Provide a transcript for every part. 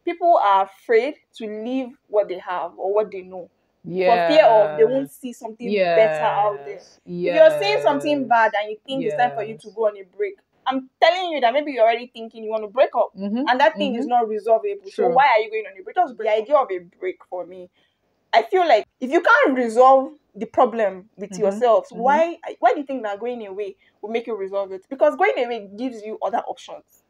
people are afraid to leave what they have or what they know. Yeah. For fear of they won't see something better out there. If you're seeing something bad and you think it's time for you to go on a break, I'm telling you that maybe you're already thinking you want to break up, and that thing is not resolvable. So why are you going on a break? Just the idea of a break for me, I feel like if you can't resolve the problem with yourself, why do you think that going away will make you resolve it? Because going away gives you other options.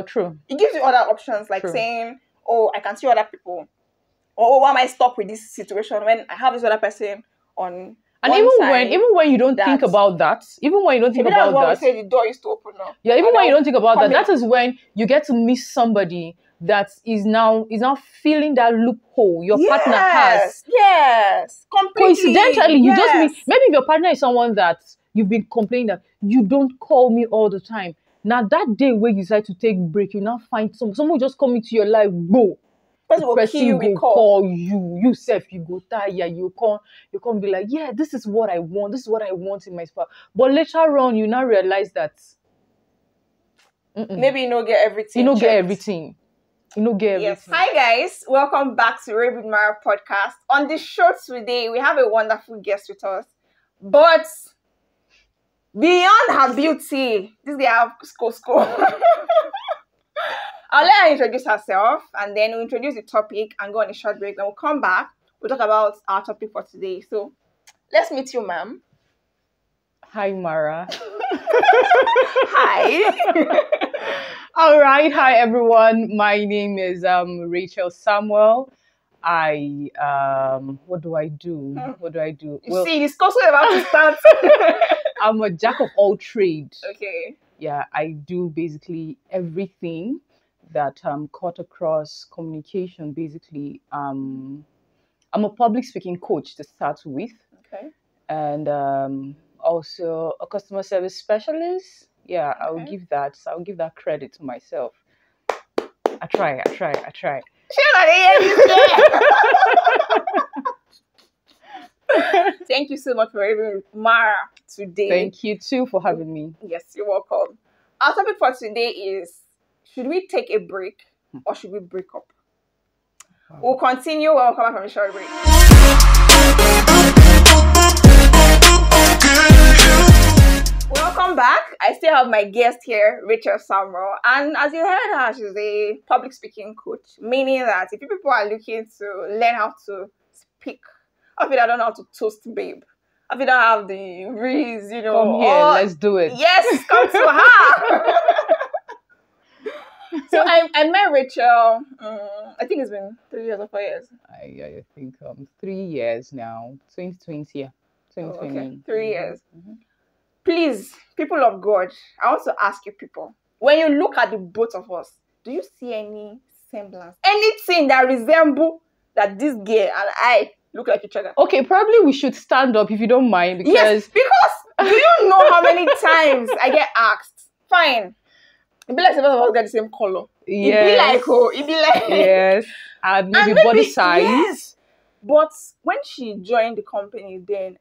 True. It gives you other options, like saying, oh, I can see other people. Or why am I stuck with this situation when I have this other person on? And even when you don't think about that, even when you don't think about that, we say the door is to open now. Yeah, even when you don't think about that, that is when you get to meet somebody that is now feeling that loophole your partner has. Yes, completely. Coincidentally, you just meet. Maybe if your partner is someone that you've been complaining that you don't call me all the time. Now that day where you decide to take a break, you now find someone who just come into your life, go. The person will call you self, you go tired, you can't be like, yeah, this is what I want in my spouse. But later on, you now realize that maybe you don't get everything. You don't get everything. Yes. Hi guys, welcome back to Rape with Mara podcast. On this show today, we have a wonderful guest with us. But beyond her beauty, this girl have score. I'll let her introduce herself, and then we'll introduce the topic and go on a short break. Then we'll come back. We'll talk about our topic for today. So, let's meet you, ma'am. Hi, Mara. Hi. All right. Hi, everyone. My name is Racheal Samuel. What do I do? You see, this course is about to start. I'm a jack of all trades. Okay. Yeah, I do basically everything that cut across communication. Basically, I'm a public speaking coach to start with. Okay. And also a customer service specialist. Yeah, okay. I'll give that credit to myself. I try. Thank you so much for having Mara today. Thank you too for having me. Yes, you're welcome. Our topic for today is, should we take a break or should we break up? We'll continue when we come back from a short break. Welcome back. I still have my guest here, Racheal Samuel. And as you heard her, she's a public speaking coach, meaning that if people are looking to learn how to speak, I feel I don't know how to toast babe. I feel I have the reason, you know. Come here, let's do it. Yes, come to her. So I met Racheal, I think it's been 3 years or 4 years. I think 3 years now. 2020, yeah. 2020. Okay. 3 years. Please, people of God, I want to ask you people, when you look at the both of us, do you see any semblance? Anything that resemble that this girl and I look like each other? Okay, probably we should stand up if you don't mind, because... Yes, because do you know how many times I get asked? Fine. It be like some of us get the same color. Yes. It be like... Yes. And maybe body size. Yes. But when she joined the company, then,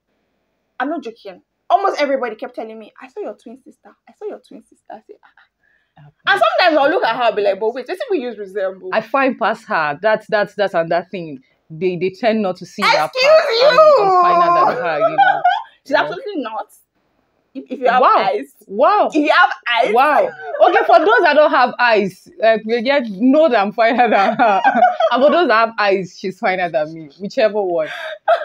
I'm not joking, almost everybody kept telling me, I saw your twin sister. I say, And sometimes I'll look at her and be like, but wait, let's see if we use resemble. I find past her. That's another thing. They tend not to see that part. Excuse you! I'm finer than her, you know. She's absolutely not. If you have eyes. Wow. If you have eyes. Wow. Okay, for those that don't have eyes, you know that I'm finer than her. And for those that have eyes, she's finer than me. Whichever one.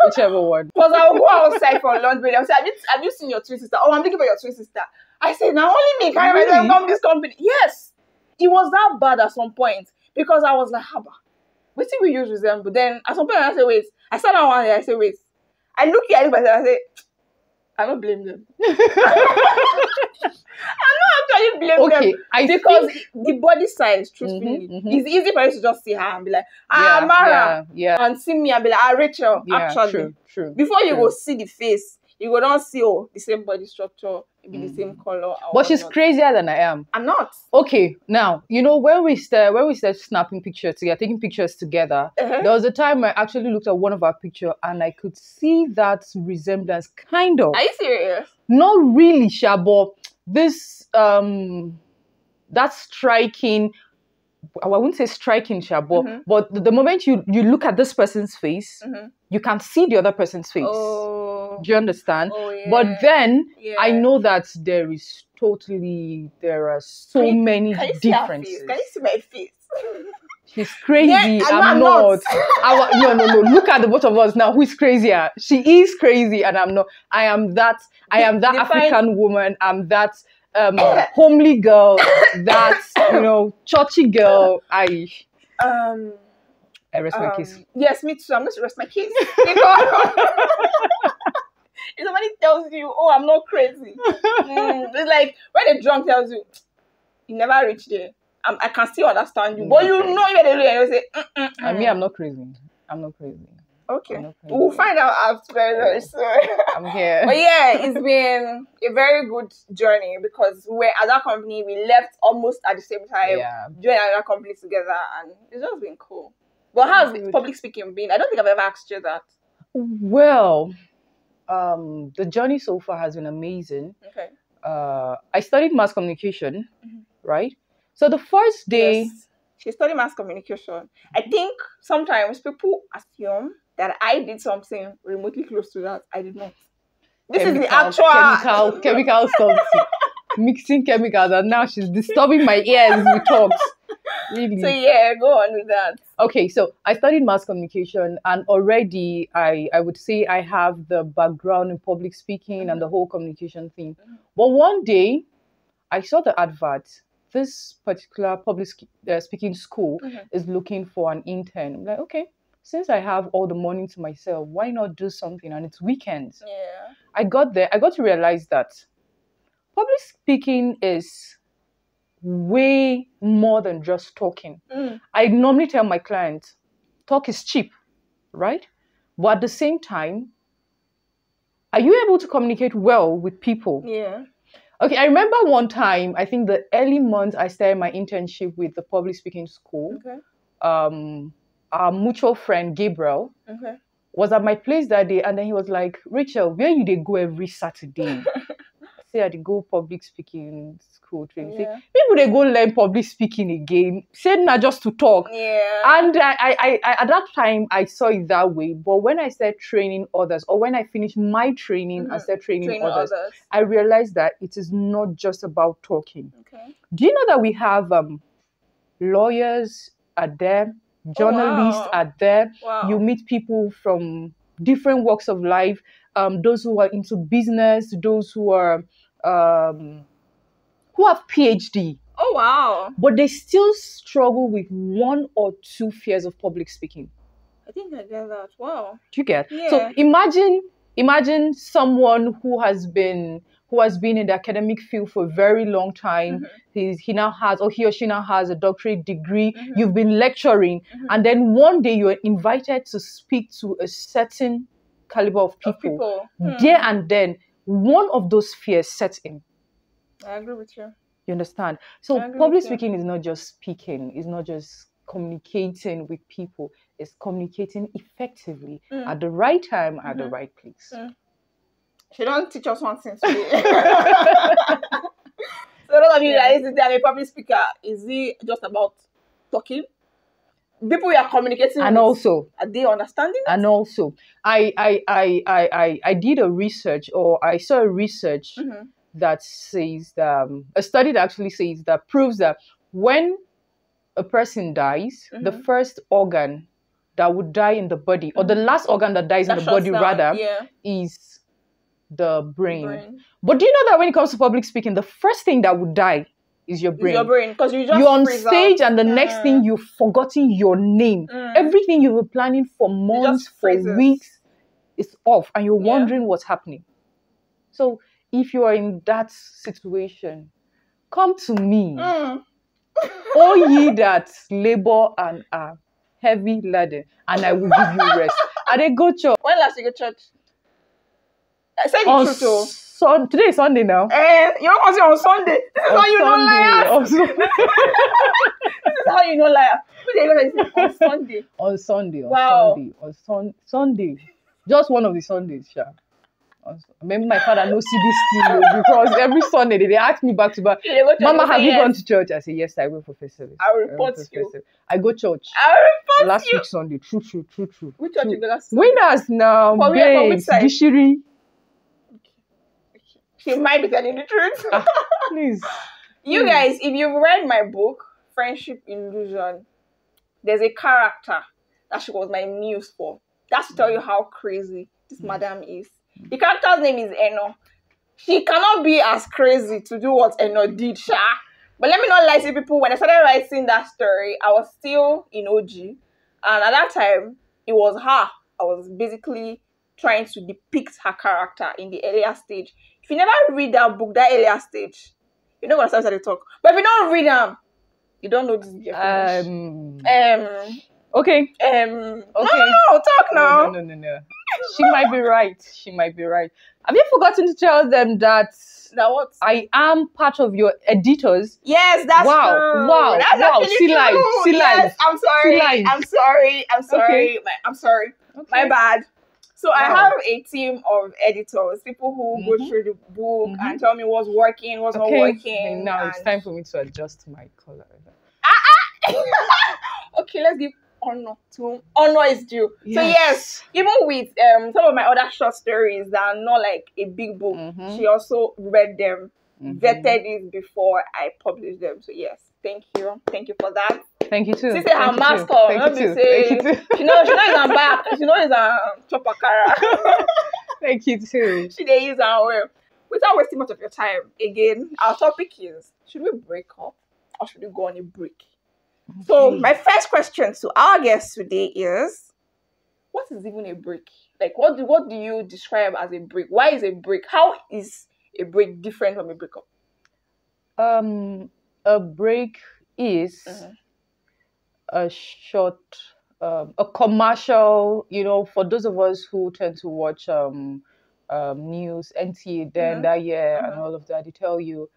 Because I'll go outside for lunch break. I'll say, have you seen your twin sister? Oh, I'm looking for your twin sister. I said, now only me carry myself from this company. Yes. It was that bad at some point. Because I was like, haba. Wait till we use resemble. Then at some point I say, wait. I sat down one day, I say, wait. I look at myself, I say, I don't blame them. I don't actually blame them. Because the body size, truthfully, it's easy for you to just see her and be like, Mara. Yeah. And see me and be like, Racheal. Yeah, actually. True. Before you go see the face, you go down see, the same body structure, maybe the same color. But she's crazier than I am. I'm not. Okay, now, you know, when we started snapping pictures together, taking pictures together, there was a time I actually looked at one of our pictures and I could see that resemblance, kind of. Are you serious? Not really, Sha, but this, that striking I wouldn't say striking, but the moment you look at this person's face, you can see the other person's face. Oh. Do you understand? Oh, yeah. But then I know that there are so many differences. Can you see my face? She's crazy. Yeah, I'm not. No. Look at the both of us now. Who is crazier? She is crazy, and I'm not. I am that African woman. I'm that homely girl. That churchy girl. I rest my case. Yes, me too. I'm going to rest my case. If somebody tells you, "Oh, I'm not crazy," it's like when a drunk tells you, "You never reach there." I can still understand you, but you know you're the real. You say, I mean, I'm not crazy. I'm not crazy. Okay, we'll find out after very soon. I'm here. But yeah, it's been a very good journey because we're at that company. We left almost at the same time. Yeah. Joined another company together, and it's just been cool. But how's public speaking been? I don't think I've ever asked you that. Well, the journey so far has been amazing. Okay. I studied mass communication, right? So the first day... Yes, she studied mass communication. I think sometimes people assume that I did something remotely close to that. I did not. This is the actual... Chemical something. Mixing chemicals, and now she's disturbing my ears with talks. Really. So yeah, go on with that. Okay, so I studied mass communication, and already I would say I have the background in public speaking and the whole communication thing. But one day, I saw the advert. This particular public speaking school is looking for an intern. I'm like, okay, since I have all the morning to myself, why not do something? And it's weekends. Yeah. I got there. I got to realize that public speaking is way more than just talking. I normally tell my clients, talk is cheap, right? But at the same time, are you able to communicate well with people? Yeah. Okay, I remember one time, I think the early months I started my internship with the public speaking school. Okay. Our mutual friend, Gabriel, was at my place that day, and then he was like, Racheal, where you they go every Saturday? Say I did go public speaking school training. Say, people they go learn public speaking again. Say not just to talk. Yeah. And I at that time I saw it that way. But when I started training others, or when I finished my training and started training others, I realized that it is not just about talking. Okay. Do you know that we have lawyers are there, journalists are there. Wow. You meet people from different walks of life. Those who are into business, those who are who have PhD. Oh wow! But they still struggle with one or two fears of public speaking. I think I get that. Wow. Do you get? Yeah. So imagine someone who has been in the academic field for a very long time. He or she now has a doctorate degree. You've been lecturing, and then one day you're invited to speak to a certain caliber of people. There and then, one of those fears sets in. I agree with you. You understand? So public speaking is not just speaking. It's not just communicating with people. It's communicating effectively at the right time, at the right place. She don't teach us one thing today. So a lot of you guys, I'm a public speaker. Is it just about talking? People we are communicating and with, also are they understanding it? And also I did a research, or I saw a research that says that a study that actually says that proves that when a person dies, the first organ that would die in the body, or the last organ that dies in the body rather, is the brain. But do you know that when it comes to public speaking, the first thing that would die is your brain? Your brain, because you're on stage and the next thing you've forgotten your name. Everything you were planning for months, for weeks, is off, and you're wondering what's happening. So if you are in that situation, come to me. All ye that labor and are heavy laden, and I will give you rest. And they go church. When last you go church? I said the truth. Today is Sunday now. You don't see on Sunday. This is how you know liars. This is how you know liar. On Sunday. On Sunday. Wow. On Sunday. Just one of the Sundays, sha. Maybe my father knows see this thing because every Sunday they ask me back to back, Mama, have you gone to church? I say, yes, I went for first service. I'll report you. I go church. I'll report last you. week Sunday. True. Which church you go last Sunday? Winners now, for babes. Gishiri. She might be telling the truth. Please. You guys, if you've read my book, Friendship Illusion, there's a character that she was my muse for. That's to tell you how crazy this madam is. The character's name is Eno. She cannot be as crazy to do what Eno did, Sha. But let me not lie to people, when I started writing that story, I was still in OG. And at that time, it was her. I was basically trying to depict her character in the earlier stage. If you never read that book, that earlier stage, you're not going to start to talk. But if you don't read them, you don't know this is okay. Okay. No, talk now. No. She might be right. Have you forgotten to tell them that what? I am part of your editors? Yes, that's true. Wow. See life. Yes, I'm sorry. Okay. I'm sorry. Okay. My bad. So I have a team of editors, people who go through the book and tell me what's working, what's not working. And now it's time for me to adjust my color. Okay, let's give honor to honor is due. Yes. So yes, even with some of my other short stories that are not like a big book, she also read them, vetted it before I published them. So yes, thank you for that. Thank you too. She said her mascot. Thank you too. She knows it's back. She knows it's a chopakara. Thank you too. She they use our well. Without wasting much of your time, again, our topic is: should we break up or should we go on a break? Okay. So my first question to our guest today is: what is even a break? Like, what do you describe as a break? Why is a break? How is a break different from a breakup? A break is a short, a commercial. For those of us who tend to watch news, NTA, then that year, and all of that, they tell you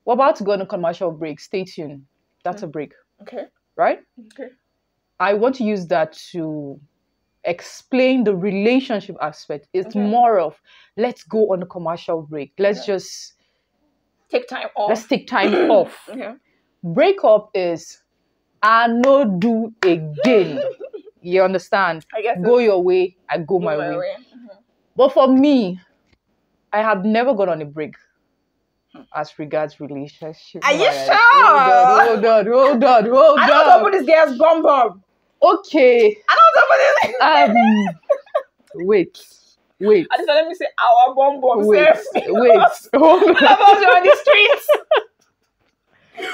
we're about to go on a commercial break. Stay tuned. That's a break. Okay. Right? Okay. I want to use that to explain the relationship aspect. It's more of let's go on a commercial break. Let's just take time off. Let's take time off. Okay. Breakup is I no do again. You understand? I guess go your way, I go my way. But for me, I have never gone on a break as regards relationship. Are you sure? Hold on. I don't put this girl's bomb. Okay. I don't know wait. I just let me say our bomb. Wait. Hold on. You're on the streets.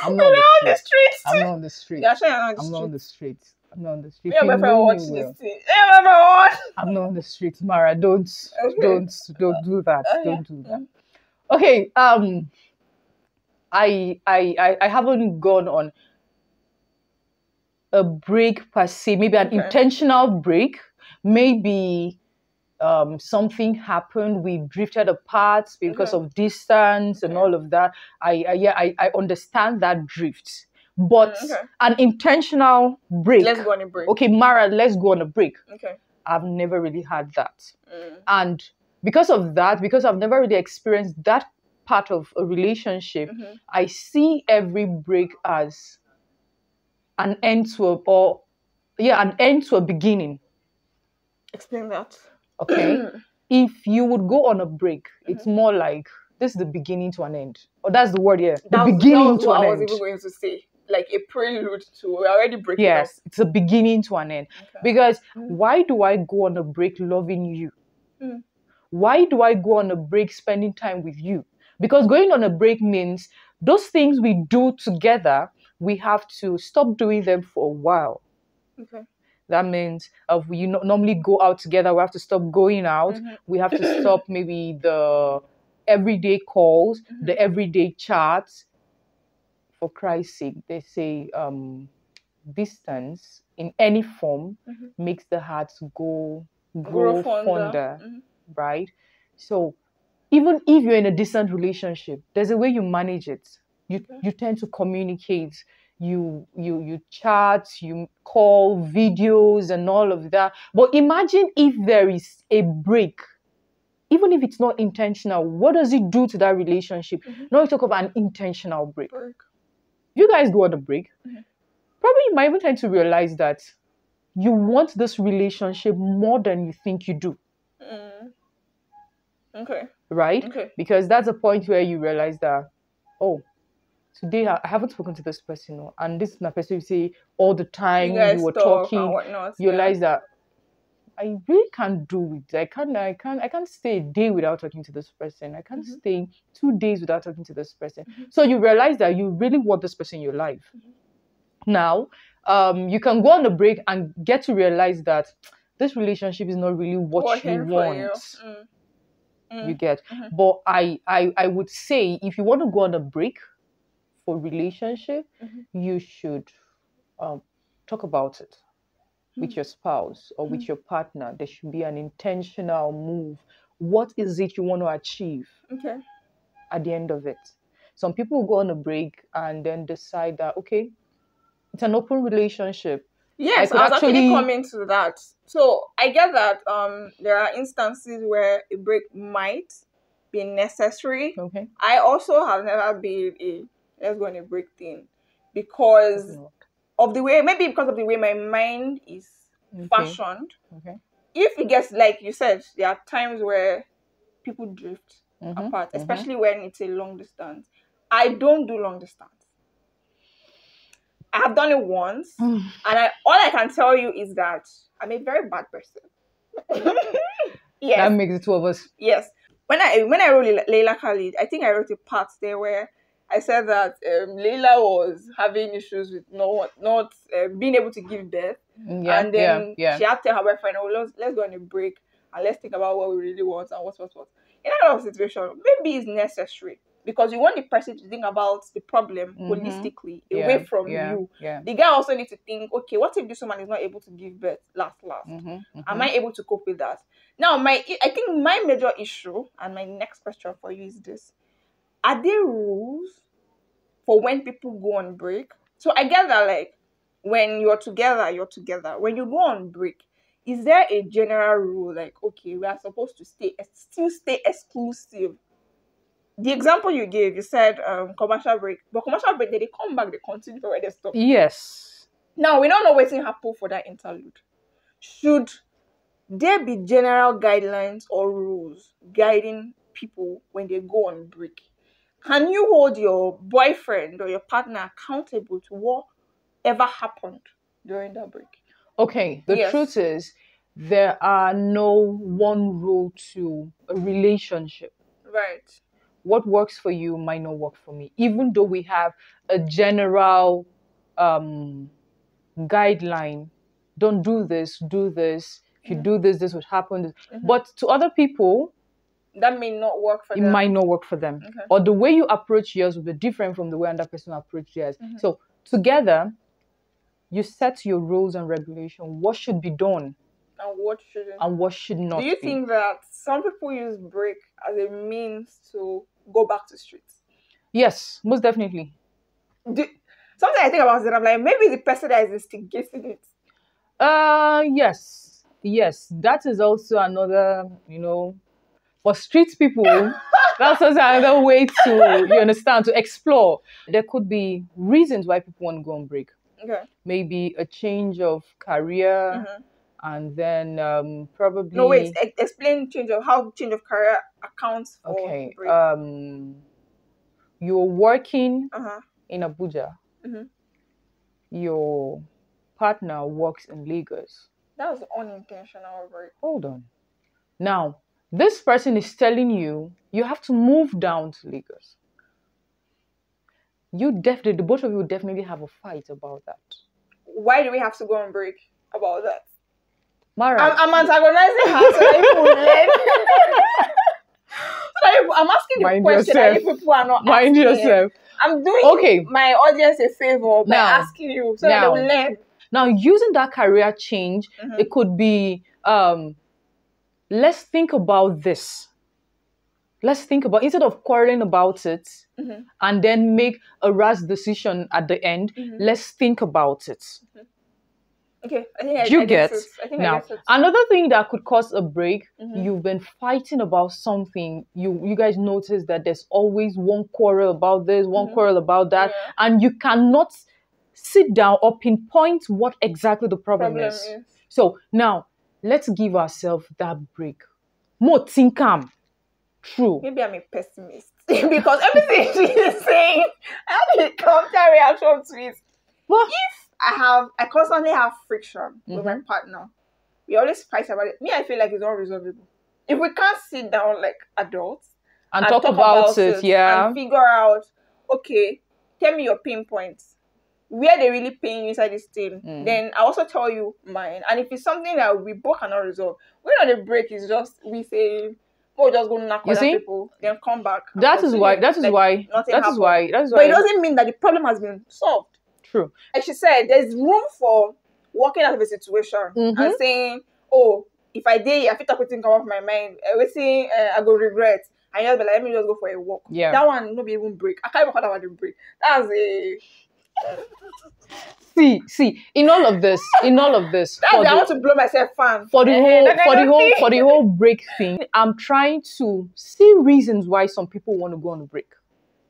I'm not on the streets. I'm not on the streets. Yeah, sure, I'm not on the streets. I'm not on the streets. Your boyfriend watch this thing. I'm not on the streets, Mara. Don't do that. Don't do that. Okay. I haven't gone on a break per se. Maybe an intentional break. Maybe something happened. We drifted apart because of distance and all of that. I understand that drift. But an intentional break. Let's go on a break. Okay, Mara, let's go on a break. Okay. I've never really had that. And because of that, because I've never really experienced that part of a relationship, I see every break as an end to an end to a beginning. Explain that. Okay. If you would go on a break, it's more like this is the beginning to an end. Or that's the word here. The beginning to an end. I was even going to say. Like a prelude to we're already breaking up. Yes, it's a beginning to an end. Because why do I go on a break loving you? Why do I go on a break spending time with you? Because going on a break means those things we do together, we have to stop doing them for a while. Okay. That means we normally go out together. We have to stop going out. We have to stop maybe the everyday calls, the everyday chats. For Christ's sake, they say distance in any form makes the heart grow fonder, right? So even if you're in a distant relationship, there's a way you manage it. You tend to communicate. You chat, you call videos and all of that. But imagine if there is a break even if it's not intentional, what does it do to that relationship? Now we talk about an intentional break. You guys go on a break. Probably you might even tend to realize that you want this relationship more than you think you do. Okay. Right? Okay. Because that's a point where you realize that, oh, today I haven't spoken to this person, and this is my person you say all the time you were talking. You realize that I really can't do it. I can't stay a day without talking to this person. I can't stay 2 days without talking to this person. So you realize that you really want this person in your life. Now, you can go on a break and get to realize that this relationship is not really what you want. You get. But I would say if you want to go on a break for relationship, you should talk about it with your spouse or with your partner. There should be an intentional move. What is it you want to achieve at the end of it? Some people will go on a break and then decide that, okay, it's an open relationship. Yes, I was actually coming to that. So I get that there are instances where a break might be necessary. Okay. I also have never been a let's go on a break thing because of the way, maybe because of the way my mind is fashioned. Okay. If it gets, like you said, there are times where people drift apart, especially when it's a long distance. I don't do long distance. I have done it once, and all I can tell you is that I'm a very bad person. Yes. That makes the two of us. Yes. When I wrote Layla Khalid, I think I wrote a part there where I said that Layla was having issues with not being able to give birth, and then she had to tell her boyfriend, "Oh, let's go on a break and let's think about what we really want and what." In that kind of situation, maybe it's necessary because you want the person to think about the problem holistically, away from you. The guy also needs to think, okay, what if this woman is not able to give birth last? Am I able to cope with that? Now, I think my major issue, and my next question for you is this: are there rules for when people go on break? So I get that, like, when you're together, you're together. When you go on break, is there a general rule, like, okay, we are supposed to still stay exclusive? The example you gave, you said commercial break. But commercial break, they come back, they continue for where they stop. Yes. Now, we don't know what's happen for that interlude. Should there be general guidelines or rules guiding people when they go on break? Can you hold your boyfriend or your partner accountable to whatever happened during that break? Okay, the truth is there are no one rule to a relationship. Right. What works for you might not work for me, even though we have a general guideline. Don't do this, do this. If you do this, this would happen. But to other people, that may not work for them. It might not work for them. Okay. Or the way you approach yours will be different from the way another person approaches theirs. So together, you set your rules and regulations. What should be done? And what shouldn't? And what should not be. Do you think that some people use break as a means to go back to streets? Yes, most definitely. Something I think about it, I'm like, maybe the person that is instigating it. Yes. That is also another, for street people, that's also another way to, you understand, to explore. There could be reasons why people want to go on break. Okay. Maybe a change of career, and then probably... No, wait, explain how change of career accounts for break. You're working in Abuja. Your partner works in Lagos. That was unintentional break. Hold on. Now, this person is telling you have to move down to Lagos. The both of you would definitely have a fight about that. Why do we have to go on break about that? Mara, I'm antagonizing her so that you will learn. I'm asking the question that you people are not Mind asking. yourself. I'm doing my audience a favor by asking you so that they will learn. Now, using that career change, it could be, let's think about this. Let's think about, instead of quarreling about it and then make a rash decision at the end, let's think about it. Okay, I think you I get it. I think now I get it. another thing that could cause a break. You've been fighting about something. You guys notice that there's always one quarrel about this, one quarrel about that, and you cannot sit down or pinpoint what exactly the problem is. So now let's give ourselves that break. More think calm. True. Maybe I'm a pessimist because everything she is saying, I have a counter reaction to it. What? If I constantly have friction with my partner, we always fight about it. Me, I feel like it's unresolvable. If we can't sit down like adults and talk about it, yeah, and figure out, okay, tell me your pain points, where they really pain you inside this thing, then I also tell you mine. And if it's something that we both cannot resolve, we're not a break. It's just we say, oh, just go knock other people, then come back. That is why. But it doesn't mean that the problem has been solved. True. Like she said, there's room for walking out of a situation and saying, oh, if I did, I feel like everything come off my mind. Everything I go regret. And you'll be like, let me just go for a walk. Yeah. That one, no be even break. I can't even call that one a break. That's a... See, in all of this, I want to blow myself fan. For the whole break thing, I'm trying to see reasons why some people want to go on a break.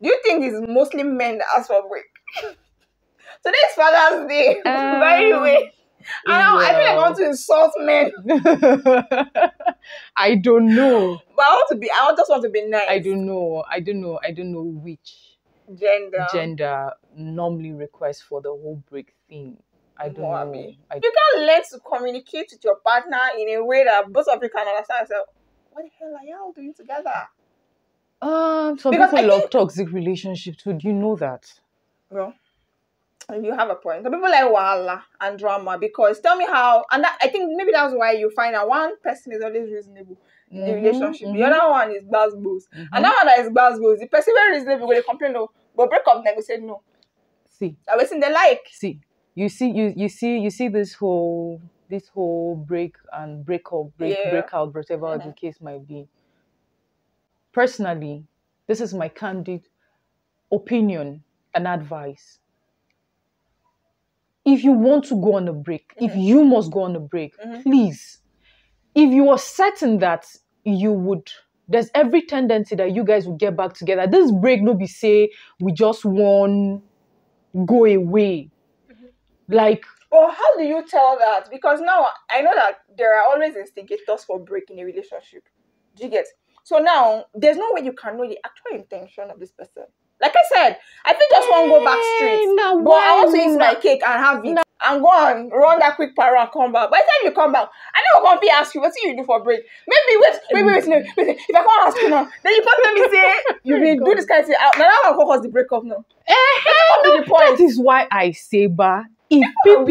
Do you think it's mostly men that ask for a break? Today's Father's Day, by the way. I feel like I want to insult men. I don't know. But I just want to be nice. I don't know which gender normally requests for the whole break thing. I don't know. You can learn to communicate with your partner in a way that both of you can understand. So, what the hell are y'all doing together? Some people love toxic relationships too. Do you know that? Well, you have a point. Some people like wahala and drama because tell me how, and I think maybe that's why you find that one person is always reasonable in the relationship. The other one is gbasgbos. And that one that is gbasgbos, the person very reasonable, they complain no, but break up then we say no. See, I was in the like. See, you see this whole break and break out, whatever the case might be. Personally, this is my candid opinion and advice. If you want to go on a break, if you must go on a break, please, if you are certain that you would, there's every tendency that you guys will get back together. This break no be say we just want go away. Like, well, how do you tell that? Because now I know that there are always instigators for break in a relationship. Do you get? So now there's no way you can know the actual intention of this person. Like I said, I think just want to go back straight. But I want to eat my cake and have it. And go on, run that quick para and come back. By the time you come back, I never come to ask you, what do you do for break? Maybe wait. If I can't ask you now, then you come to me say, you will do this kind of thing. Now that one cause the breakup now. That is why I say, if people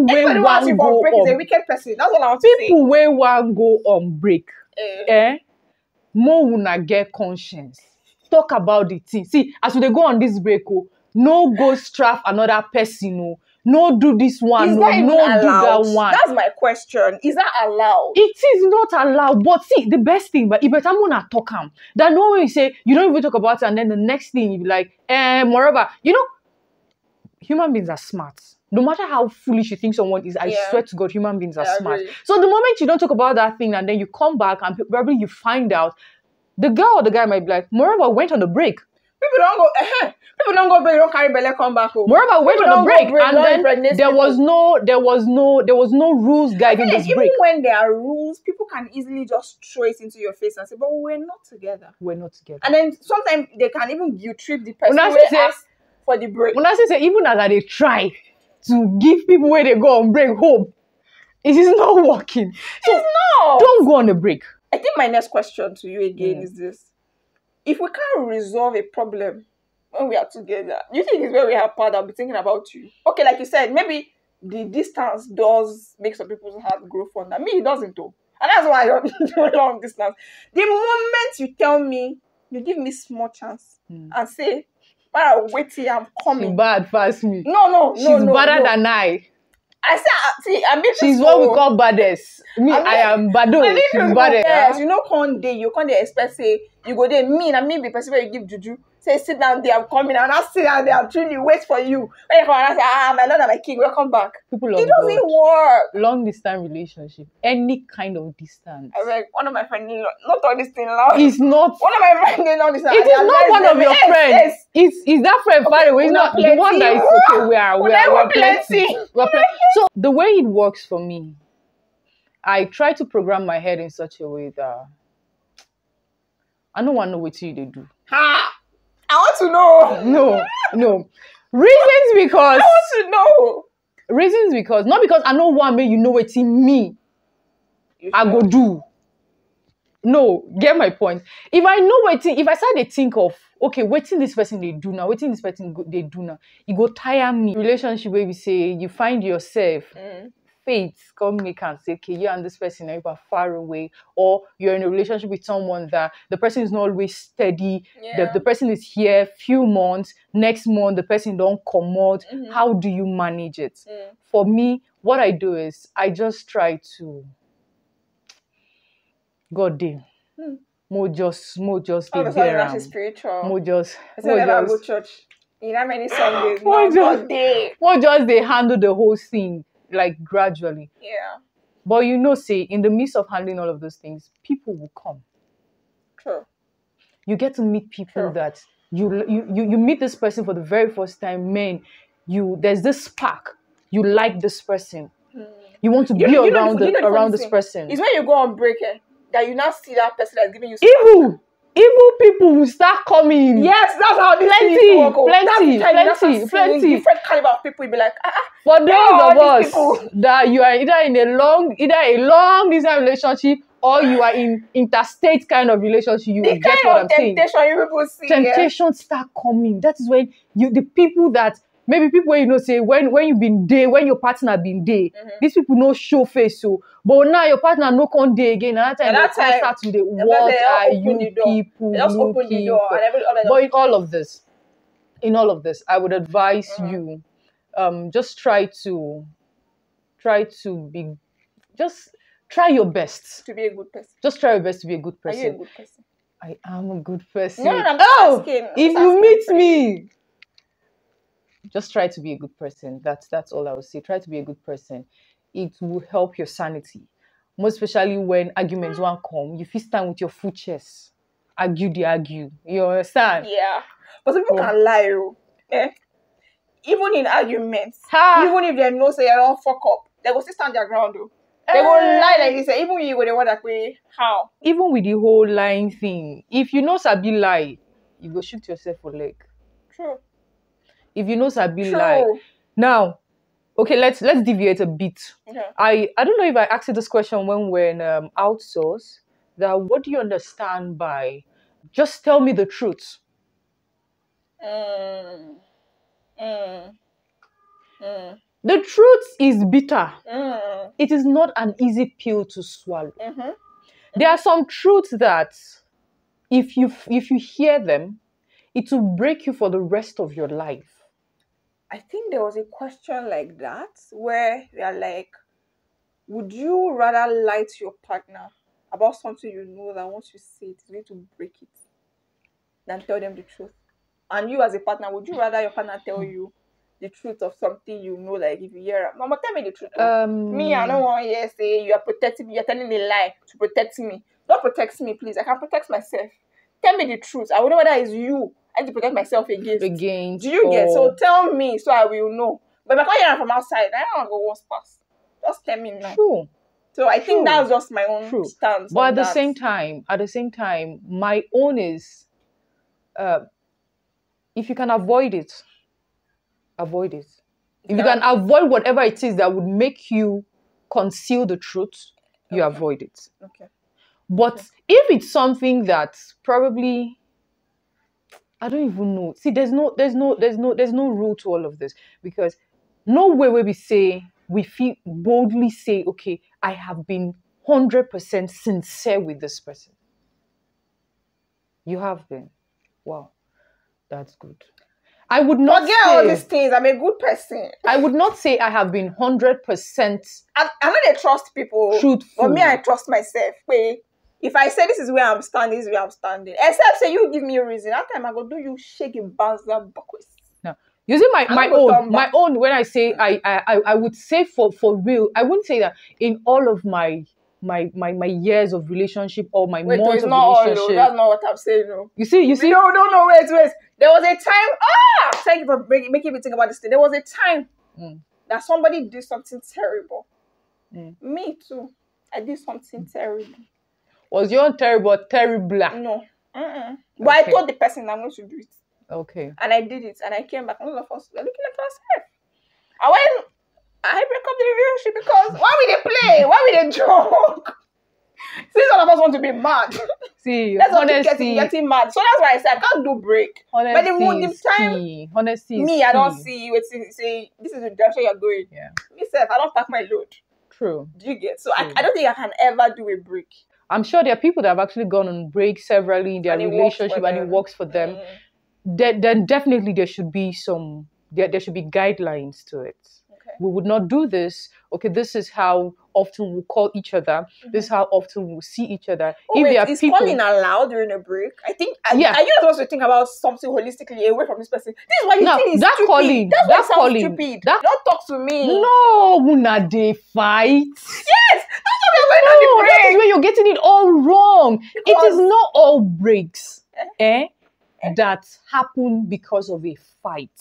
want to go break is a wicked person. That's all I want to say. People will want to go on break. More una get conscience. Talk about the thing. See, as they go on this break, no go straff another person. No do this one. No do that one. That's my question. Is that allowed? It is not allowed. But see, the best thing, but if I'm gonna talk that no way you say you don't even talk about it, and then the next thing you be like, moreover, human beings are smart. No matter how foolish you think someone is, I swear to God, human beings are smart. So the moment you don't talk about that thing and then you come back and probably you find out, the girl or the guy might be like, moreover, went on a break. People don't go break, don't carry belly, come back home. Moreover, went on a break, and then there was no rules guiding this break. Even when there are rules, people can easily just throw it into your face and say, but we're not together. We're not together. And then sometimes they can even guilt trip the person who asked for the break. When I say even as they try to give people where they go on break home, it is not working. So it's not. Don't go on a break. I think my next question to you again is this. If we can't resolve a problem when we are together, do you think it's where we have power that be thinking about you? Okay, like you said, maybe the distance does make some people's heart grow fonder. Me, it doesn't though. And that's why I don't do long distance. The moment you tell me, you give me small chance and say, I'm waiting, I'm coming. She's bad past me. No. She's better than I. I said, see, she's what we call baddest. I am bado. She's baddest. Yes, you know, you can't expect say you go there. Me, the person where you give juju. say, sit down there, I'm coming, and I'll sit down there, I'm truly wait for you. When you come and I say, my lord and my king, welcome back. People of it doesn't work. Long distance relationship, any kind of distance. I mean, one of my friends, not all this thing long. It's not. One of my friends, they know this. It is not one of your friends. Is that friend far away? It's not the one that is okay. We are plenty. So the way it works for me, I try to program my head in such a way that I don't want to know what you they do. Ha! I want to know. No. Reasons because I want to know. Reasons because not because I know one way you know what in me. I go do. No, get my point. If I know if I start to think of okay, waiting this person they do now, waiting this person they do now, it go tire me. Relationship where we say you find yourself. Fate come make and say, okay, you and this person are far away, or you're in a relationship with someone that the person is not always steady. The person is here few months, next month the person don't come out. How do you manage it? For me, what I do is I just try to God damn. More just be there. Spiritual. More just go church. You know many Sundays. More just they handle the whole thing. Like gradually. Yeah. But you know, say in the midst of handling all of those things, people will come. True. You get to meet people that you meet this person for the very first time. Man, there's this spark. You like this person. You want to be around this person. It's when you go on break that you now see that person that's giving you Evil people will start coming. Yes, that's how this thing works. Plenty. Different caliber of people will be like, For those of us that you are either in a long distance relationship or you are in interstate kind of relationship, you will get what I'm saying. Temptation start coming. That is when the people that maybe people where you know say when you been there, when your partner been there, these people no show face so. But now your partner no come there again. And that time start to the what are you people looking for? But in all of this, I would advise you, just try your best to be a good person. Just try your best to be a good person. Are you a good person? I am a good person. No, I'm asking. If you meet me. Just try to be a good person. That's all I would say. Try to be a good person. It will help your sanity. Most especially when arguments won't come. You feel stand with your full chest. Argue. You understand? Yeah. But people can lie. Even in arguments. Even if they know say you don't fuck up. They will still stand their ground though. They will lie like this. Even you go the one that way. How? Even with the whole lying thing. If you know sabi lie, you go shoot yourself for leg. True. If you know sabi lie. Now, okay, let's deviate a bit. Okay. I don't know if I asked you this question when we're in outsource. That what do you understand by just tell me the truth? The truth is bitter. It is not an easy pill to swallow. There are some truths that if you hear them, it will break you for the rest of your life. I think there was a question like that where they're like, would you rather lie to your partner about something you know that once you say it, it's going to break it than tell them the truth? And you as a partner, would you rather your partner tell you the truth of something you know, like if you hear it, Mama, tell me the truth. Me, I don't want to say you are protecting me, you're telling me a lie to protect me. Don't protect me, please. I can protect myself. Tell me the truth. I wonder whether it's you. I need to protect myself against. Do you get? So tell me so I will know. But if I can't hear from outside, I don't want to go once past. Just tell me now. True. So I think that's just my own stance. But at the same time, my own is if you can avoid it, avoid it. If you can avoid whatever it is that would make you conceal the truth, you avoid it. Okay. But if it's something that probably I don't even know. See, there's no rule to all of this because no way where we feel boldly say, okay, I have been 100% sincere with this person. You have been. Wow, that's good. I would not forget all these things. I'm a good person. I would not say I have been 100%. I know they trust people. Truthful. But me, I trust myself. Wait, If I say this is where I'm standing, this is where I'm standing. Except say you give me a reason. That time I go do you shake and bounce that backwards. No. You see my own, when I say I would say for real, I wouldn't say that in all of my years of relationship or my months of relationship. That's not what I'm saying. No. You see. No, wait. There was a time. Thank you for making me think about this thing. There was a time that somebody did something terrible. Me too. I did something terrible. Was your terrible or terrible? No. But I told the person I'm going to do it. Okay. And I did it, and I came back. All of us were looking at ourselves. And when I break up the relationship, because why would they play? Why would they joke? Since all of us want to be mad. See, let's not keep getting mad. So that's why I said I can't do break. Honesty but the time, honesty me, I don't see you. Say this is the direction you're going. Yeah. Myself, I don't pack my load. True. Do you get? So I don't think I can ever do a break. I'm sure there are people that have actually gone on break severally in their relationship and it works for them. Then definitely there should be there should be guidelines to it. Okay. We would not do this. Okay, this is how often we'll call each other. This is how often we'll see each other. Is calling allowed during a break? I think are you supposed to think about something holistically away from this person? This is why you think it's stupid. Calling, that's why it sounds stupid. Don't talk to me. No, una they fight. Yes, that's what is going on the break. That is where you're getting it all wrong. It is not all breaks that happen because of a fight.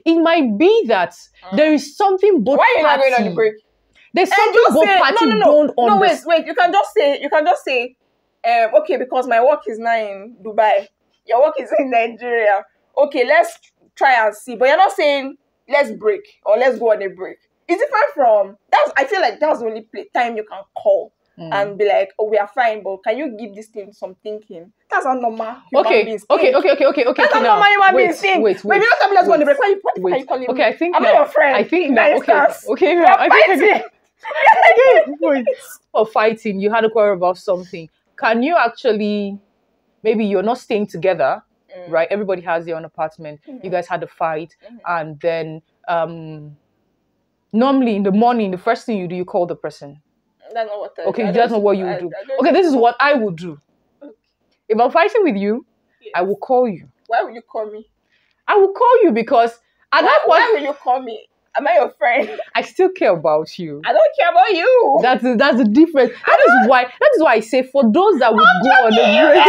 It might be that there is something both parties. Why are you not going on the break? There's something both parties don't understand. No, wait. You can just say, okay, because my work is now in Dubai. Your work is in Nigeria. Okay, let's try and see. But you're not saying let's break or let's go on a break. It's different from I feel like that's the only time you can call and be like, oh, we are fine, but can you give this thing some thinking? That's how normal human beings think. Okay. That's how normal human beings think. Wait. When you don't tell me let's go on the break, what are you calling me? Okay, I think I'm not your friend. I think now. Okay. Wait. For fighting, you had a quarrel about something. Can you actually, maybe you're not staying together, right? Everybody has their own apartment. You guys had a fight, and then normally in the morning, the first thing you do, you call the person. That's not what that's not what you would do. Okay, this is what I would do. Okay. If I'm fighting with you, I will call you. Why will you call me? I will call you because at that point, why will you call me? Am I your friend? I still care about you. I don't care about you. That's the difference. That is why I say for those that would go on a break.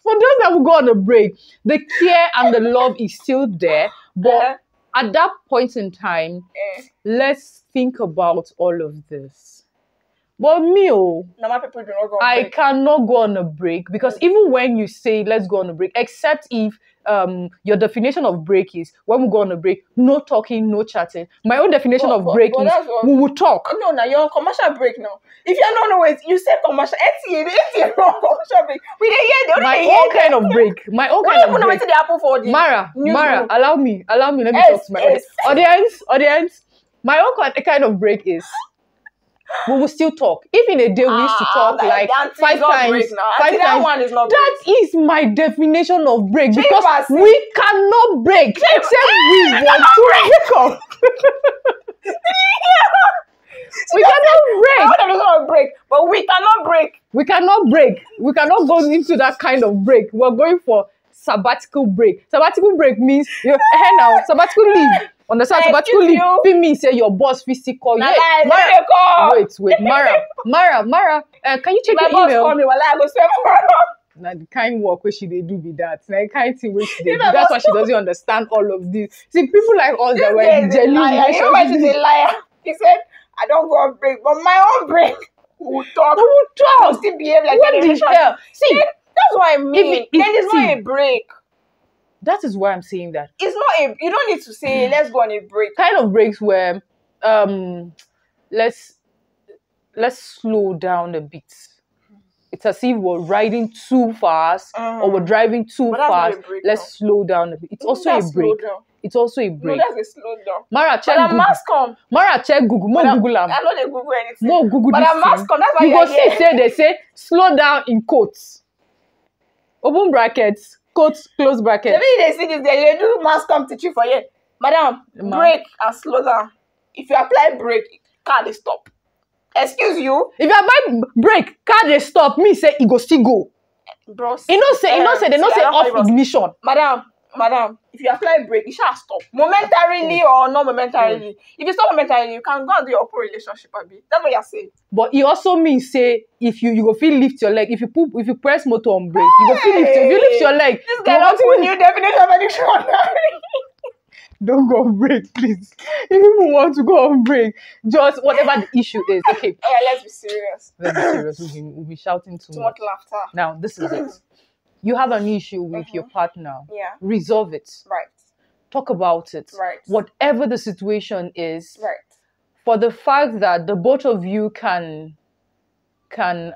For those that will go on a break, the care and the love is still there. But at that point in time, let's think about all of this. But me, normal people do not go on break. I cannot go on a break because even when you say let's go on a break, except if your definition of break is when we go on a break, no talking, no chatting. My own definition of break is we will talk. No, you're on commercial break now. If you're not wait, you said commercial. It's wrong commercial break. We didn't hear my own kind of break. My own kind of break. The apple for Mara, allow me. Let me talk to my audience. My own kind of break is we will still talk. If in a day we used to talk like 5 times, that is my definition of break because we cannot break except we want to break up. We cannot break. But we cannot break. We cannot break. We cannot go into that kind of break. We're going for sabbatical break. Sabbatical break means sabbatical leave. Understand? Sabbatical leave. Fit me say your boss physical. Wait, Mara. Can you check your email? Call me, I go now the kind work where she they do be that. Now the kind thing where she they do. That's why she doesn't understand all of this. See, people like us that were genuine. You know why she's a liar? He said, I don't go on break, but my own break. We'll talk. We'll still behave like what the hell? See, that's what I mean. Then it's not a break. That is why I'm saying that. It's not you don't need to say, let's go on a break. Kind of breaks where, let's slow down a bit. It's as if we're riding too fast or we're driving too fast. Let's slow down a bit. It's also a break. It's also a break. No, that's a slow down. Mara, check Google. Mara, check Google. More Google. I know they Google anything. More Google. But I'm mask on. That's why you're here. They say slow down in quotes. Open brackets. Quotes, close brackets. Maybe they see this, they do mass come teach you for you. Madam, break and slow down. If you apply break, car they stop. Excuse you? If I buy brake, car they stop, me say it go still go. Bro, They not say off ignition. Madam, if you apply brake, it shall stop. Momentarily or not momentarily. If you stop momentarily, you can go and do your open relationship, Abi. That's what you're saying. But it also means say if you go feel lift your leg, if you press motor on brake, you go feel lift. If you lift your leg, this guy don't put new definition of a dictionary. Don't go on break, please. If people want to go on break, just whatever the issue is. Okay. All right, let's be serious. Let's be serious. We'll be shouting too much laughter. Now, this is it. You have an issue with your partner. Yeah. Resolve it. Right. Talk about it. Right. Whatever the situation is. Right. For the fact that the both of you can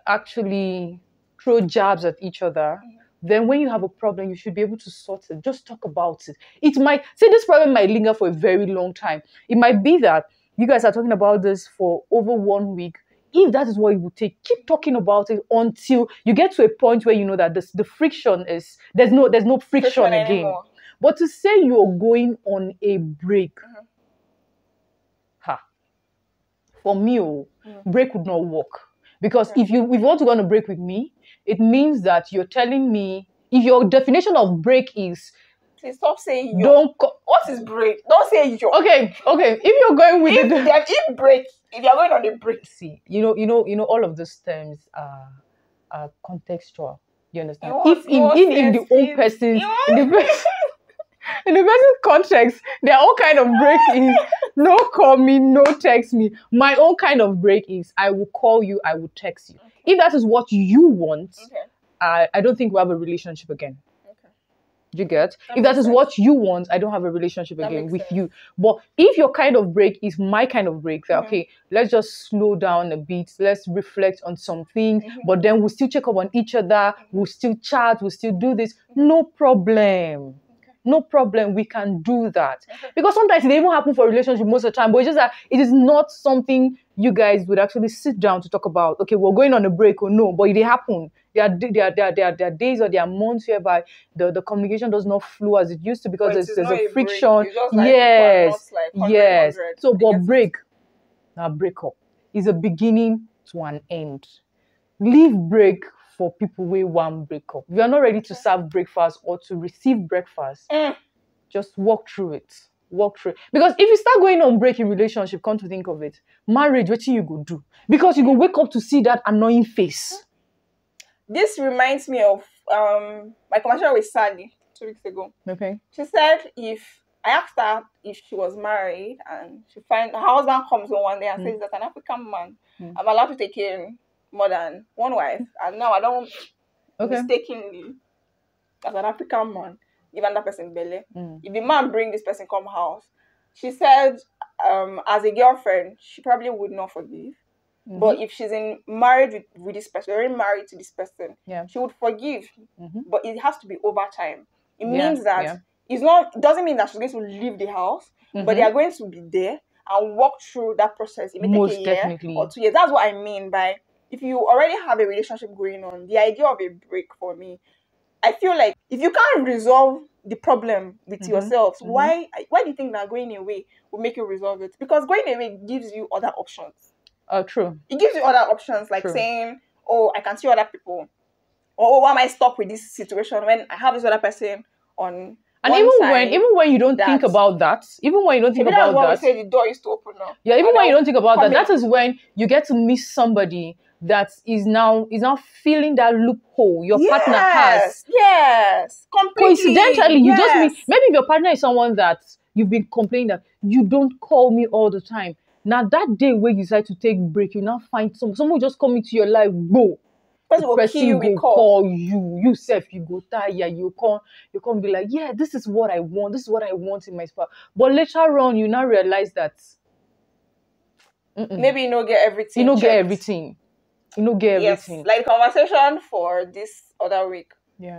actually throw jabs at each other. Then when you have a problem, you should be able to sort it. Just talk about it. It might, say this problem might linger for a very long time. It might be that you guys are talking about this for over 1 week. If that is what it would take, keep talking about it until you get to a point where you know that the friction is, there's no friction again. Anymore. But to say you're going on a break, for me, break would not work. Because if you want to go on a break with me, it means that you're telling me, if your definition of break is, please stop saying yo. What is break? Don't say yo. Okay. If you're going with if break, if you're going on a break. See, you know, all of those terms are contextual. You understand? If in the own person's in the person's context, there are all kind of break is no call me, no text me. My own kind of break is I will call you, I will text you. Okay. If that is what you want, I don't think we have a relationship again. Okay. You get? If that is what you want, I don't have a relationship again with you. But if your kind of break is my kind of break, okay, let's just slow down a bit. Let's reflect on some things. But then we'll still check up on each other. We'll still chat. We'll still do this. No problem. No problem, we can do that. Because sometimes it even happens for a relationship most of the time, but it's just that it is not something you guys would actually sit down to talk about. Okay, we're going on a break or no, but it happen. There are days or there are months whereby the communication does not flow as it used to because there's a friction. Yes. So, but break up is a beginning to an end. Leave break for people who want break up. If you're not ready to serve breakfast or to receive breakfast, just walk through it. Because if you start going on break in relationship, come to think of it, marriage, what you go do? Because you go wake up to see that annoying face. This reminds me of my conversation with Sally 2 weeks ago. Okay. She said I asked her if she was married and her husband comes home one day and says that an African man, I'm allowed to take in more than one wife, and now I don't mistakenly, as an African man, give another person belly. If the man bring this person come house, she said, as a girlfriend, she probably would not forgive. But if she's in marriage with this person, already married to this person, she would forgive. But it has to be over time. It means that it doesn't mean that she's going to leave the house, but they are going to be there and walk through that process. It may take a year or 2 years. That's what I mean by, if you already have a relationship going on, the idea of a break for me, I feel like if you can't resolve the problem with yourselves, why do you think that going away will make you resolve it? Because going away gives you other options. True. It gives you other options, like saying, oh, I can see other people. Or why am I stuck with this situation when I have this other person on and even when you don't think about that, we say the door is to open now. Yeah, even when you don't think about that is when you get to meet somebody that is now feeling that loophole your partner has. Yes, completely. Coincidentally, you just meet, maybe if your partner is someone that you've been complaining that you don't call me all the time. Now that day where you decide to take break, you now find someone who just come into your life, go. The person will call you. You self, you go tired, you can't be like, yeah, this is what I want. This is what I want in my spouse. But later on, you now realize that maybe you don't get everything. You don't get everything. Yes, like the conversation for this other week. Yeah.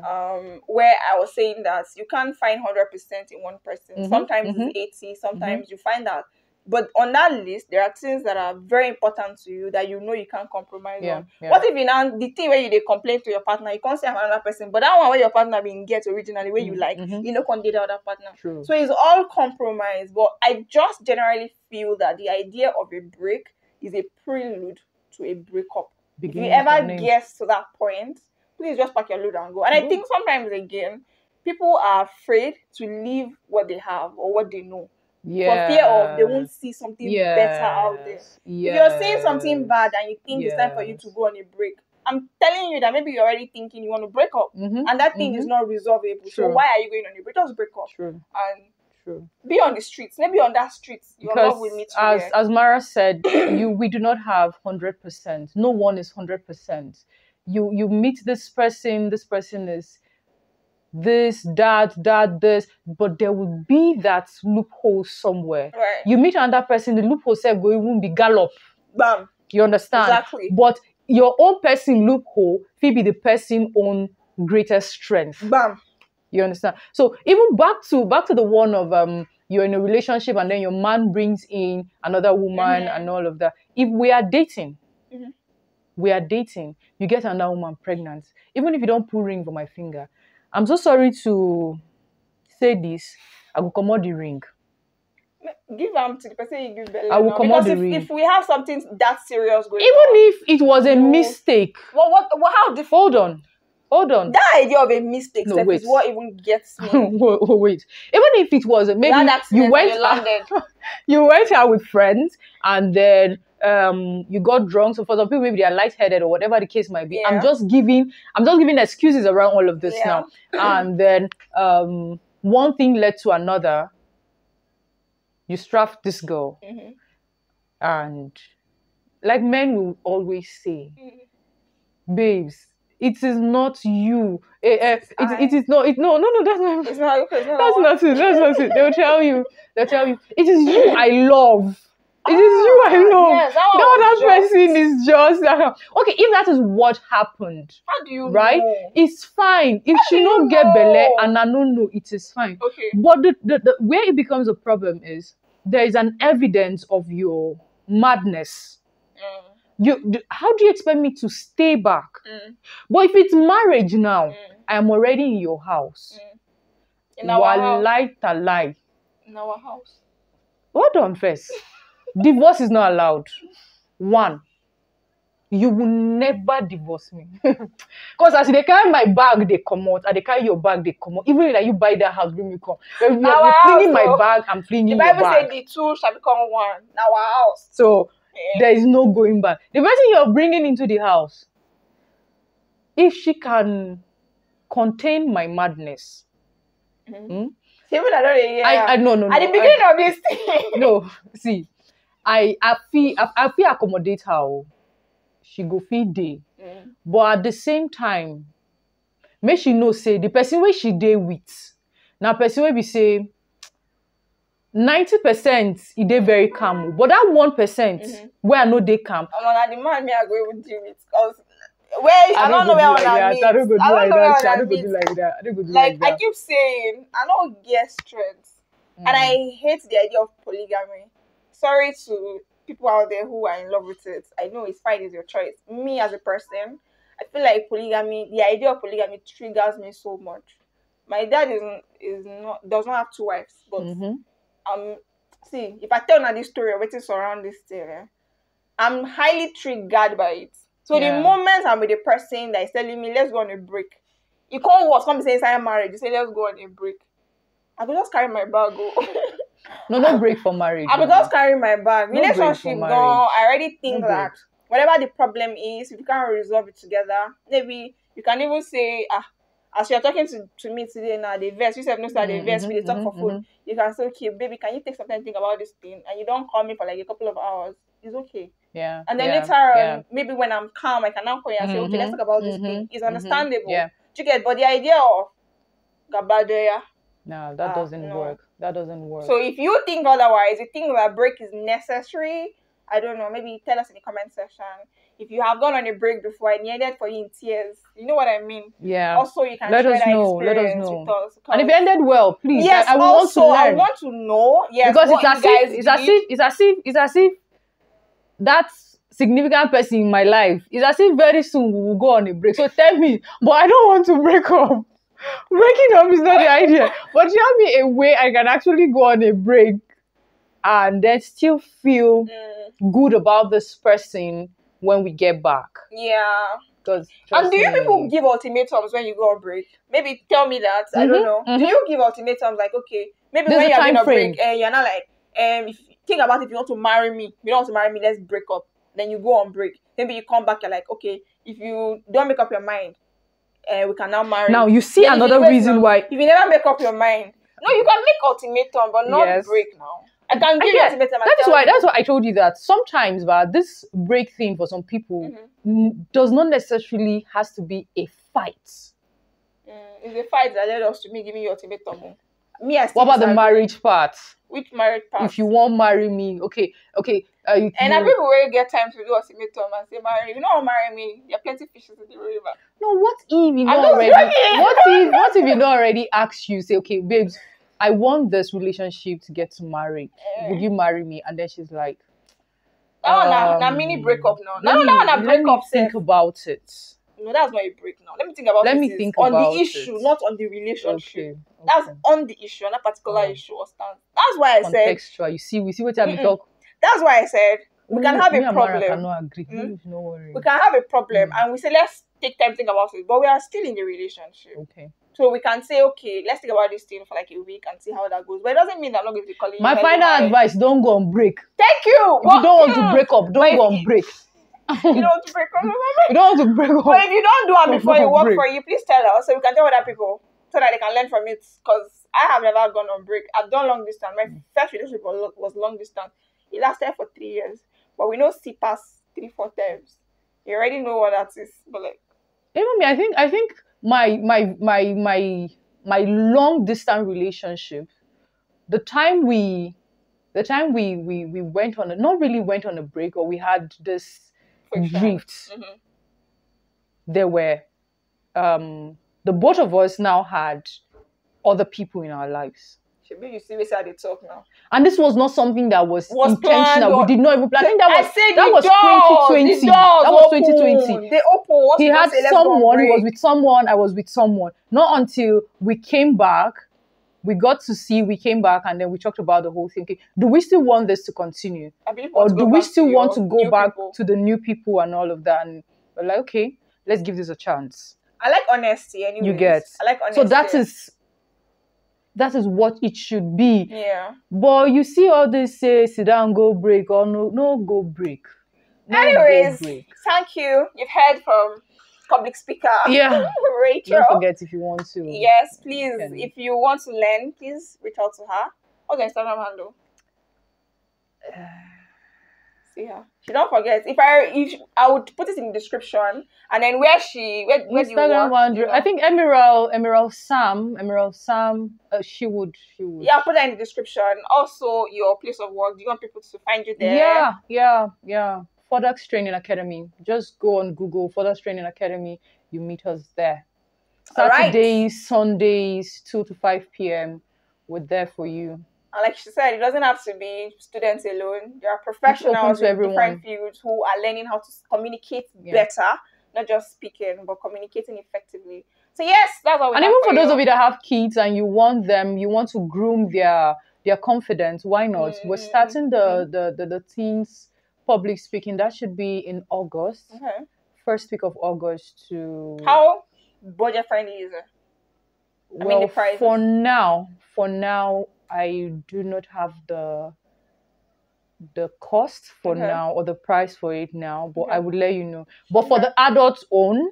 Where I was saying that you can't find 100% in one person. Sometimes it's 80. Sometimes you find that. But on that list, there are things that are very important to you that you know you can't compromise on. Yeah. What if the thing where you complain to your partner, you can't say I'm another person, but that one where your partner been get originally, where you like, you know, can't date the other partner. True. So it's all compromise. But I just generally feel that the idea of a break is a prelude to a breakup. Beginning if you ever get to that point, please just pack your load and go. And I think sometimes again, people are afraid to leave what they have or what they know. For fear of they won't see something better out there. If you're saying something bad and you think it's time for you to go on a break, I'm telling you that maybe you're already thinking you want to break up, and that thing is not resolvable. So why are you going on a break? Just break up. And be on the streets. Maybe on that street, your love will meet you there. As Mara said, we do not have 100%. No one is 100%. You meet this person is this, that, this, but there will be that loophole somewhere. Right. You meet another person, the loophole said go even be gallop. Bam. You understand? Exactly. But your own person loophole will be the person own greatest strength. Bam. You understand? So even back to the one of you're in a relationship and then your man brings in another woman and all of that. If we are dating, you get another woman pregnant. Even if you don't put ring for my finger, I'm so sorry to say this, I will come out the ring. Give them to the person you give belly. I will come out the ring. If we have something that serious going even on, if it was a mistake. Hold on. That idea of a mistake is what even gets me. Wait. Even if it was maybe you went out with friends and then you got drunk. So for some people maybe they are lightheaded or whatever the case might be. I'm just giving excuses around all of this now. And then one thing led to another. You strapped this girl, and like men will always say, babes, it is not you. It is not. No. That's not. It's not. Okay, that's not it. That's not it. They'll tell you. It is you I love. It is you I love. Yes, that person is just okay. If that is what happened, how do you right? know? It's fine. If she don't get belly and I don't know, it is fine. Okay. But the where it becomes a problem is there is an evidence of your madness. How do you expect me to stay back? But if it's marriage now, I am already in your house. In our house. In our house. Hold on first. Divorce is not allowed. One, you will never divorce me. Because as they carry my bag, they come out. And they carry your bag, they come out. Even if you buy that house, bring me come. You're flinging my bag, I'm flinging your bag. The Bible said the two shall become one. In our house. So there is no going back. The person you're bringing into the house, if she can contain my madness, Even I don't no. At the beginning of this thing. No, see, I feel accommodate her. She go feed day. But at the same time, make she know say the person where she day with, now person where we say 90% it dey very calm, but that 1% where I know they calm. I'm the man me I go even deal with because I don't know where I meet. I don't go do like that. I keep saying I don't get strength, and I hate the idea of polygamy. Sorry to people out there who are in love with it. I know it's fine, it's your choice. Me as a person, I feel like polygamy, the idea of polygamy triggers me so much. My dad does not have two wives, but see, if I tell now this story, waiting surround this thing, I'm highly triggered by it. So the moment I'm with a person that is telling me let's go on a break, you can't worse, come say inside marriage, you say let's go on a break. I could just carry my bag go. No break for marriage. I could just carry my bag. Relationship gone. I already think that whatever the problem is, if you can't resolve it together, maybe you can even say, as you're talking to me today now, the verse, you said no start the verse, we talk for food. You can say, okay, baby, can you take some time to think about this thing? And you don't call me for like a couple of hours. It's okay. Yeah. And then later on, maybe when I'm calm, I can now call you and say, okay, let's talk about this thing. It's understandable. Yeah. Do you get? But the idea of Gabadeya. No, that doesn't work. That doesn't work. So if you think otherwise, you think that break is necessary, I don't know, maybe tell us in the comment section. If you have gone on a break before and ended for you in tears, you know what I mean? Yeah. Also, you can share that experience with us. And if it ended well, please. Yes, I want to know. Yes, because it's as if that significant person in my life, it's as if very soon we will go on a break. So tell me, but I don't want to break up. Breaking up is not the idea. But tell me a way I can actually go on a break and then still feel good about this person when we get back. Yeah. And do you people give ultimatums when you go on break? Maybe tell me that. I don't know. Do you give ultimatums like, okay, maybe when you're going on break and you're not like, if think about if you want to marry me, you don't want to marry me, let's break up. Then you go on break. Maybe you come back, you're like, okay, if you don't make up your mind, we can now marry. Now you see then another reason why. If you never make up your mind, no, you can make ultimatum, but not break now. I can give you ultimatum. That's why I told you that sometimes, but this break thing for some people does not necessarily has to be a fight. It's a fight that led us to me giving you ultimatum. What about the marriage part? Which marriage part? If you won't marry me, okay. And I people will get time to do ultimatum and say, marry. If you don't marry me, there are plenty of fishes in the river. No, what if you don't already? What if you don't already ask you? Say, okay, babes, I want this relationship to get to marriage. Would you marry me? And then she's like, now mini breakup now. No, breakup. Think about it. No, that's not a break now. Let me think about it. Let me think on the issue, not on the relationship. Okay. That's on the issue, on that particular issue or stand. That's why I said contextual. You see what I'm talking. That's why I said we can have a problem. I cannot agree. No worry. We can have a problem, and we say let's take time to think about it. But we are still in the relationship. Okay. So we can say, okay, let's think about this thing for like a week and see how that goes. But it doesn't mean that I'm not going to be calling you. My final advice: don't go on break. Thank you. If you don't want to break up, don't go on break. You don't want to break up. You don't want to break up. But if you don't do it before you work for you, please tell us so we can tell other people so that they can learn from it. Because I have never gone on break. I've done long distance. My first relationship was long distance. It lasted for 3 years. But we know see past 3-4 times. You already know what that is. But like, even me, I think my long distance relationship, the time we went on not really went on a break, or we had this drift. There were the both of us now had other people in our lives. You see, we said they talk now. And this was not something that was intentional. We did not even plan. I think that was 2020. That was 2020. They open. He had someone. He was with someone. I was with someone. Not until we came back, we got to see. We came back and then we talked about the whole thing. Okay, do we still want this to continue, or do we still want to go back to the new people and all of that? And we're like, okay, let's give this a chance. I like honesty. Anyways. You get. I like honesty. So that is what it should be. Yeah. But you see all this say, sit down, go break, or no go break. Anyways, thank you. You've heard from public speaker. Yeah. Racheal. Don't forget if you want to. Yes, please. If you want to learn, please reach out to her. What's the Instagram handle? See her. She don't forget. If I would put it in the description, and then where do you work? I think Racheal Sam. She would. Yeah, I'll put that in the description. Also, your place of work. Do you want people to find you there? Yeah. Fodax Training Academy. Just go on Google, Fodax Training Academy. You meet us there. Saturdays, Sundays, 2 to 5 p.m. We're there for you. And like she said, it doesn't have to be students alone. There are professionals in different fields who are learning how to communicate better, not just speaking, but communicating effectively. So yes, that's what we have. And even for those of you that have kids and you want to groom their confidence, why not? We're starting the teens public speaking. That should be in August. Okay. First week of August to... How budget friendly is it? Well, the prices. For now, I do not have the cost for now, or the price for it now, but I would let you know. But for the adults own,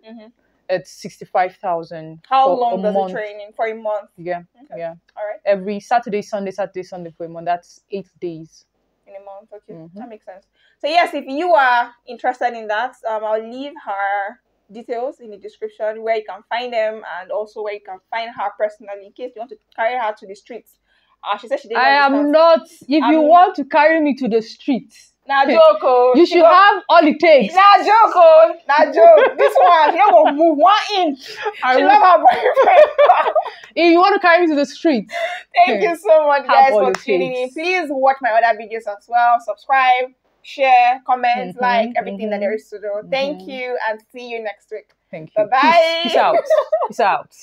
it's 65,000. How long does the training for a month? Yeah. All right. Every Saturday, Sunday for a month. That's 8 days in a month. Okay, that makes sense. So yes, if you are interested in that, I'll leave her details in the description where you can find them, and also where you can find her personally in case you want to carry her to the streets. She said she didn't. I am not. If you want to carry me to the streets, joke. You should have all it takes. Joke. This one, she not gonna move 1 inch. She love her boyfriend. If you want to carry me to the streets, thank you so much, guys, for tuning in. Please watch my other videos as well. Subscribe, share, comment, like everything that there is to do. Thank you, and see you next week. Thank you. Bye bye. Peace out.